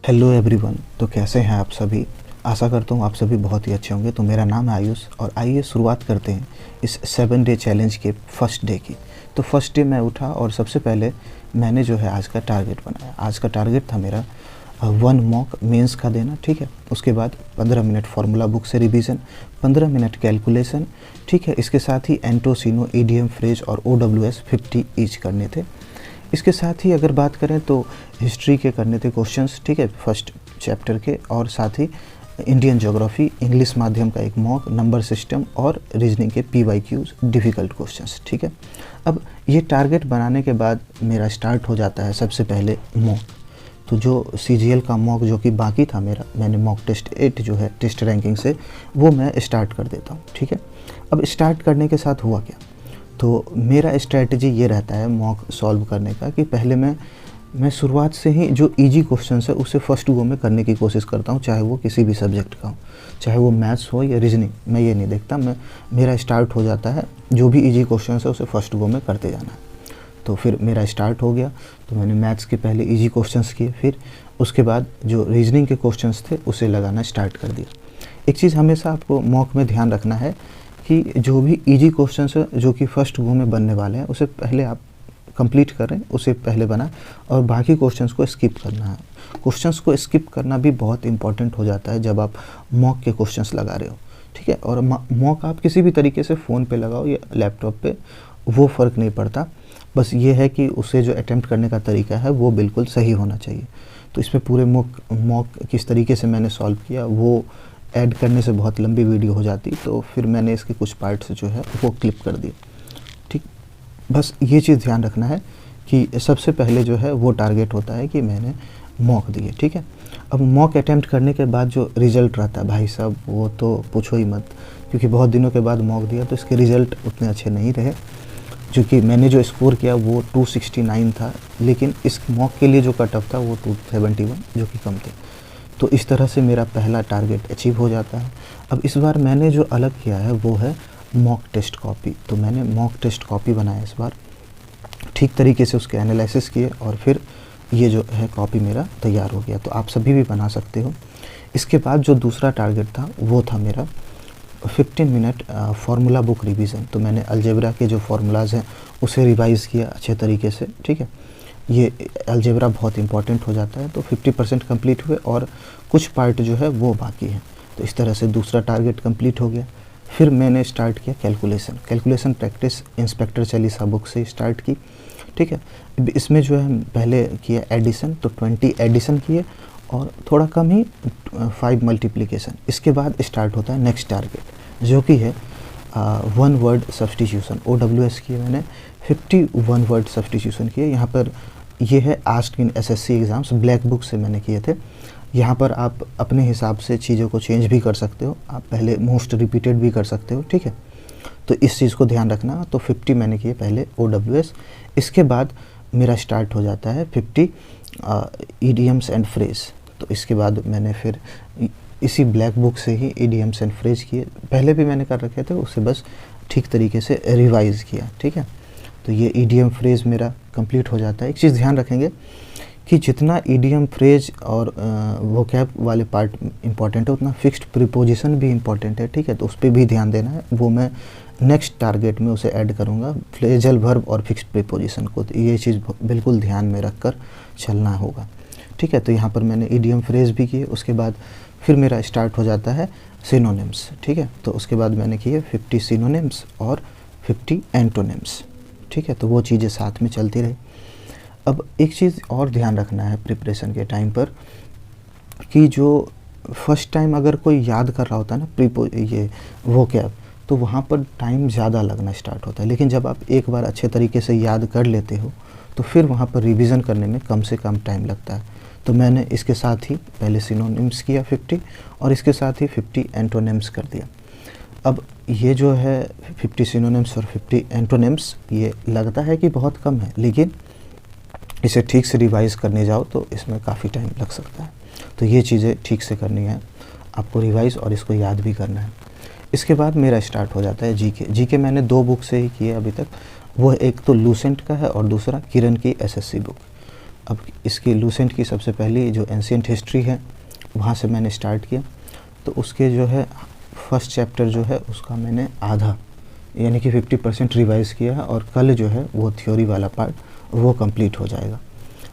Hello everyone. तो कैसे हैं आप सभी। आशा करता हूँ आप सभी बहुत ही अच्छे होंगे। तो मेरा नाम है आयुष और आइए शुरुआत करते हैं इस 7 डे चैलेंज के फर्स्ट डे की। तो फर्स्ट डे मैं उठा और सबसे पहले मैंने जो है आज का टारगेट बनाया। आज का टारगेट था मेरा 1 मॉक मेंस का देना, ठीक है। उसके बाद 15 मिनट फार्मूला बुक से रिवीजन, 15 मिनट कैलकुलेशन, ठीक है। इसके साथ ही एंटो, सीनो, ईडीएम, फ्रेज और OWS 50 ईच करने थे। इसके साथ ही अगर बात करें तो हिस्ट्री के करने थे क्वेश्चंस, ठीक है, फर्स्ट चैप्टर के, और साथ ही इंडियन ज्योग्राफी, इंग्लिश माध्यम का एक मॉक, नंबर सिस्टम और रीजनिंग के PYQs डिफ़िकल्ट क्वेश्चंस, ठीक है। अब ये टारगेट बनाने के बाद मेरा स्टार्ट हो जाता है सबसे पहले मॉक। तो जो CGL का मॉक जो कि बाकी था मेरा, मैंने मॉक टेस्ट 8 जो है टेस्ट रैंकिंग से, वो मैं स्टार्ट कर देता हूँ, ठीक है। अब स्टार्ट करने के साथ हुआ क्या, तो मेरा स्ट्रैटेजी ये रहता है मॉक सॉल्व करने का कि पहले मैं शुरुआत से ही जो इजी क्वेश्चन है उसे फर्स्ट गो में करने की कोशिश करता हूँ, चाहे वो किसी भी सब्जेक्ट का हो, चाहे वो मैथ्स हो या रीजनिंग, मैं ये नहीं देखता। मेरा स्टार्ट हो जाता है जो भी इजी क्वेश्चन है उसे फर्स्ट गो में करते जाना है। तो फिर मेरा स्टार्ट हो गया। तो मैंने मैथ्स के पहले इजी क्वेश्चंस किए, फिर उसके बाद जो रीजनिंग के क्वेश्चंस थे उसे लगाना स्टार्ट कर दिया। एक चीज़ हमेशा आपको मॉक में ध्यान रखना है कि जो भी इजी क्वेश्चंस है जो कि फर्स्ट गो में बनने वाले हैं उसे पहले आप कंप्लीट करें, उसे पहले बनाएं, और बाकी क्वेश्चंस को स्किप करना है। क्वेश्चंस को स्किप करना भी बहुत इंपॉर्टेंट हो जाता है जब आप मॉक के क्वेश्चंस लगा रहे हो, ठीक है। और मॉक आप किसी भी तरीके से फ़ोन पे लगाओ या लैपटॉप पे, वो फ़र्क नहीं पड़ता। बस ये है कि उसे जो अटैम्प्ट करने का तरीका है वो बिल्कुल सही होना चाहिए। तो इसमें पूरे मॉक किस तरीके से मैंने सॉल्व किया वो ऐड करने से बहुत लंबी वीडियो हो जाती, तो फिर मैंने इसके कुछ पार्ट्स जो है वो क्लिप कर दिए, ठीक। बस ये चीज़ ध्यान रखना है कि सबसे पहले जो है वो टारगेट होता है कि मैंने मॉक दिए, ठीक है। अब मॉक अटैम्प्ट करने के बाद जो रिज़ल्ट रहता है भाई साहब, वो तो पूछो ही मत, क्योंकि बहुत दिनों के बाद मॉक दिया तो इसके रिज़ल्ट उतने अच्छे नहीं रहे। क्योंकि मैंने जो स्कोर किया वो 269 था, लेकिन इस मॉक के लिए जो कट ऑफ था वो 271, जो कि कम थे। तो इस तरह से मेरा पहला टारगेट अचीव हो जाता है। अब इस बार मैंने जो अलग किया है वो है मॉक टेस्ट कॉपी। तो मैंने मॉक टेस्ट कॉपी बनाया इस बार, ठीक तरीके से उसके एनालिसिस किए, और फिर ये जो है कॉपी मेरा तैयार हो गया। तो आप सभी भी बना सकते हो। इसके बाद जो दूसरा टारगेट था वो था मेरा 15 मिनट फार्मूला बुक रिवीजन। तो मैंने अलजेब्रा के जो फार्मूलाज हैं उसे रिवाइज़ किया अच्छे तरीके से, ठीक है। ये अलजेब्रा बहुत इंपॉर्टेंट हो जाता है। तो 50% कंप्लीट हुए और कुछ पार्ट जो है वो बाकी है। तो इस तरह से दूसरा टारगेट कंप्लीट हो गया। फिर मैंने स्टार्ट किया calculation practice inspector Chalisa book से स्टार्ट की, ठीक है। इसमें जो है पहले किया एडिशन, तो 20 एडिशन किए और थोड़ा कम ही 5 मल्टीप्लिकेशन। इसके बाद स्टार्ट होता है नेक्स्ट टारगेट, जो कि है 1 वर्ड सब्स्टिट्यूशन। OWS किए मैंने 51 वर्ड सब्स्टिट्यूशन किए। यहाँ पर ये है asked in SSC exams, black book से मैंने किए थे। यहाँ पर आप अपने हिसाब से चीज़ों को चेंज भी कर सकते हो, आप पहले मोस्ट रिपीटेड भी कर सकते हो, ठीक है। तो इस चीज़ को ध्यान रखना। तो 50 मैंने किए पहले OWS। इसके बाद मेरा स्टार्ट हो जाता है 50 ईडियम्स एंड फ्रेज। तो इसके बाद मैंने फिर इसी ब्लैक बुक से ही ईडियम्स एंड फ्रेज किए, पहले भी मैंने कर रखे थे, उसे बस ठीक तरीके से रिवाइज़ किया, ठीक है। तो ये ईडीएम फ्रेज मेरा कंप्लीट हो जाता है। एक चीज़ ध्यान रखेंगे कि जितना ईडीएम फ्रेज और वोकैब वाले पार्ट इंपॉर्टेंट है, उतना फिक्स्ड प्रीपोजिशन भी इंपॉर्टेंट है, ठीक है। तो उस पर भी ध्यान देना है। वो मैं नेक्स्ट टारगेट में उसे ऐड करूँगा, फ्रेजल वर्ब और फिक्स्ड प्रीपोजिशन को। तो ये चीज़ बिल्कुल ध्यान में रख कर चलना होगा, ठीक है। तो यहाँ पर मैंने ईडीएम फ्रेज भी किए। उसके बाद फिर मेरा स्टार्ट हो जाता है सिनोनिम्स, ठीक है। तो उसके बाद मैंने किए 50 सिनोनिम्स और 50 एंटोनिम्स, ठीक है। तो वो चीज़ें साथ में चलती रही। अब एक चीज़ और ध्यान रखना है प्रिपरेशन के टाइम पर, कि जो फर्स्ट टाइम अगर कोई याद कर रहा होता है ना ये वोकैब, तो वहाँ पर टाइम ज़्यादा लगना स्टार्ट होता है। लेकिन जब आप एक बार अच्छे तरीके से याद कर लेते हो तो फिर वहाँ पर रिवीजन करने में कम से कम टाइम लगता है। तो मैंने इसके साथ ही पहले सिनोनिम्स किया 50, और इसके साथ ही 50 एंटोनिम्स कर दिया। अब ये जो है 50 सिनोनिम्स और 50 एंटोनिम्स, ये लगता है कि बहुत कम है, लेकिन इसे ठीक से रिवाइज़ करने जाओ तो इसमें काफ़ी टाइम लग सकता है। तो ये चीज़ें ठीक से करनी है आपको, रिवाइज़, और इसको याद भी करना है। इसके बाद मेरा स्टार्ट हो जाता है जीके मैंने 2 बुक से ही किए अभी तक। वो एक तो लूसेंट का है और दूसरा किरण की SSC बुक। अब इसकी लूसेंट की सबसे पहली जो एंशिएंट हिस्ट्री है वहाँ से मैंने स्टार्ट किया। तो उसके जो है फर्स्ट चैप्टर जो है उसका मैंने आधा यानी कि 50% रिवाइज़ किया है, और कल जो है वो थ्योरी वाला पार्ट वो कंप्लीट हो जाएगा।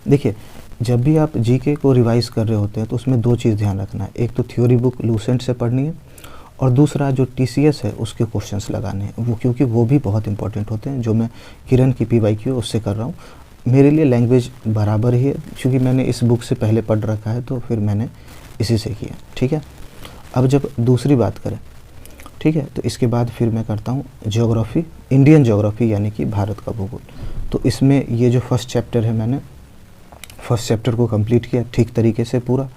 देखिए, जब भी आप जीके को रिवाइज़ कर रहे होते हैं तो उसमें 2 चीज़ ध्यान रखना है। एक तो थ्योरी बुक लूसेंट से पढ़नी है, और दूसरा जो टीसीएस है उसके क्वेश्चंस लगाने हैं वो, क्योंकि वो भी बहुत इंपॉर्टेंट होते हैं। जो मैं किरण की पीवाईक्यू उससे कर रहा हूँ, मेरे लिए लैंग्वेज बराबर ही है, क्योंकि मैंने इस बुक से पहले पढ़ रखा है तो फिर मैंने इसी से किया। ठीक है, अब जब दूसरी बात करें, ठीक है, तो इसके बाद फिर मैं करता हूँ ज्योग्राफी, इंडियन ज्योग्राफी यानी कि भारत का भूगोल। तो इसमें ये जो फर्स्ट चैप्टर है, मैंने फर्स्ट चैप्टर को कंप्लीट किया ठीक तरीके से पूरा,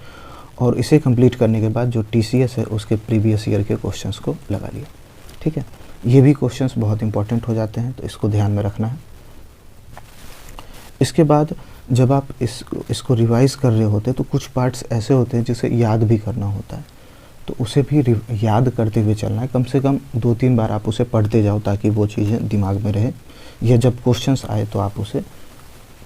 और इसे कंप्लीट करने के बाद जो टीसीएस है उसके प्रीवियस ईयर के क्वेश्चंस को लगा लिया। ठीक है, ये भी क्वेश्चंस बहुत इंपॉर्टेंट हो जाते हैं, तो इसको ध्यान में रखना है। इसके बाद जब आप इसको रिवाइज़ कर रहे होते हैं तो कुछ पार्ट्स ऐसे होते हैं जिसे याद भी करना होता है, तो उसे भी याद करते हुए चलना है। कम से कम 2-3 बार आप उसे पढ़ते जाओ ताकि वो चीज़ें दिमाग में रहे, या जब क्वेश्चंस आए तो आप उसे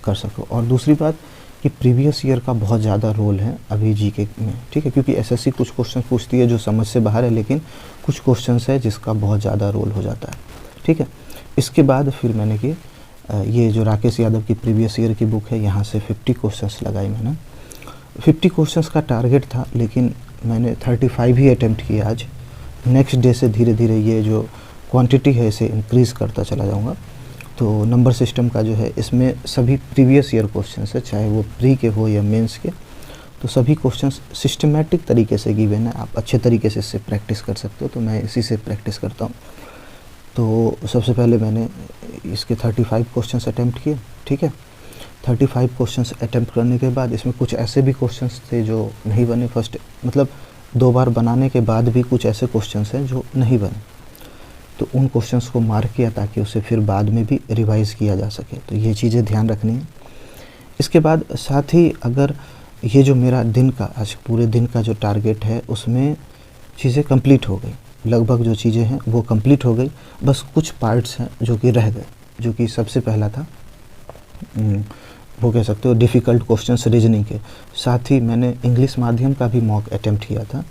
कर सको। और दूसरी बात कि प्रीवियस ईयर का बहुत ज़्यादा रोल है अभी जीके में। ठीक है, क्योंकि एसएससी कुछ क्वेश्चन पूछती है जो समझ से बाहर है, लेकिन कुछ क्वेश्चंस है जिसका बहुत ज़्यादा रोल हो जाता है। ठीक है, इसके बाद फिर मैंने कि ये जो राकेश यादव की प्रीवियस ईयर की बुक है, यहाँ से 50 क्वेश्चंस लगाए मैंने। 50 क्वेश्चंस का टारगेट था, लेकिन मैंने 35 ही अटैम्प्ट किए आज। नेक्स्ट डे से धीरे धीरे ये जो क्वांटिटी है इसे इंक्रीज़ करता चला जाऊँगा। तो नंबर सिस्टम का जो है इसमें सभी प्रीवियस ईयर क्वेश्चंस है, चाहे वो प्री के हो या मेंस के, तो सभी क्वेश्चंस सिस्टमेटिक तरीके से गिवन है। आप अच्छे तरीके से इससे प्रैक्टिस कर सकते हो, तो मैं इसी से प्रैक्टिस करता हूँ। तो सबसे पहले मैंने इसके 35 क्वेश्चंस अटैम्प्ट किए। ठीक है, 35 क्वेश्चंस अटैम्प्ट करने के बाद इसमें कुछ ऐसे भी क्वेश्चंस थे जो नहीं बने, फर्स्ट मतलब 2 बार बनाने के बाद भी कुछ ऐसे क्वेश्चंस हैं जो नहीं बने, तो उन क्वेश्चंस को मार्क किया ताकि उसे फिर बाद में भी रिवाइज़ किया जा सके। तो ये चीज़ें ध्यान रखनी है। इसके बाद साथ ही अगर ये जो मेरा दिन का आज पूरे दिन का जो टारगेट है उसमें चीज़ें कंप्लीट हो गई, लगभग जो चीज़ें हैं वो कंप्लीट हो गई। बस कुछ पार्ट्स हैं जो कि रह गए, जो कि सबसे पहला था वो कह सकते हो डिफ़िकल्ट क्वेश्चंस रीजनिंग के। साथ ही मैंने इंग्लिश माध्यम का भी मॉक अटैम्प्ट किया था,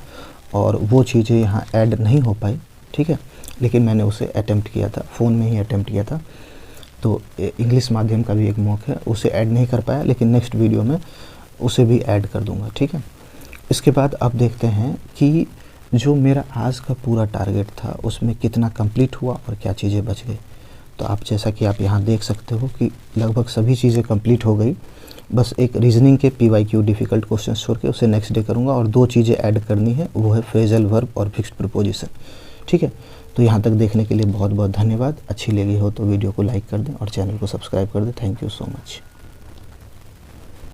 और वो चीज़ें यहाँ ऐड नहीं हो पाई। ठीक है, लेकिन मैंने उसे अटैम्प्ट किया था, फ़ोन में ही अटैम्प्ट किया था। तो इंग्लिश माध्यम का भी एक मॉक है, उसे ऐड नहीं कर पाया, लेकिन नेक्स्ट वीडियो में उसे भी ऐड कर दूंगा। ठीक है, इसके बाद अब देखते हैं कि जो मेरा आज का पूरा टारगेट था उसमें कितना कंप्लीट हुआ और क्या चीज़ें बच गई। तो आप जैसा कि आप यहाँ देख सकते हो कि लगभग सभी चीज़ें कंप्लीट हो गई। बस एक रीजनिंग के पीवाईक्यू डिफ़िकल्ट क्वेश्चन छोड़ के उसे नेक्स्ट डे करूँगा, और 2 चीज़ें ऐड करनी है, वो है फ्रेजल वर्ब और फिक्स्ड प्रीपोजिशन। ठीक है, तो यहाँ तक देखने के लिए बहुत बहुत धन्यवाद। अच्छी लगी हो तो वीडियो को लाइक कर दें और चैनल को सब्सक्राइब कर दें। Thank you so much.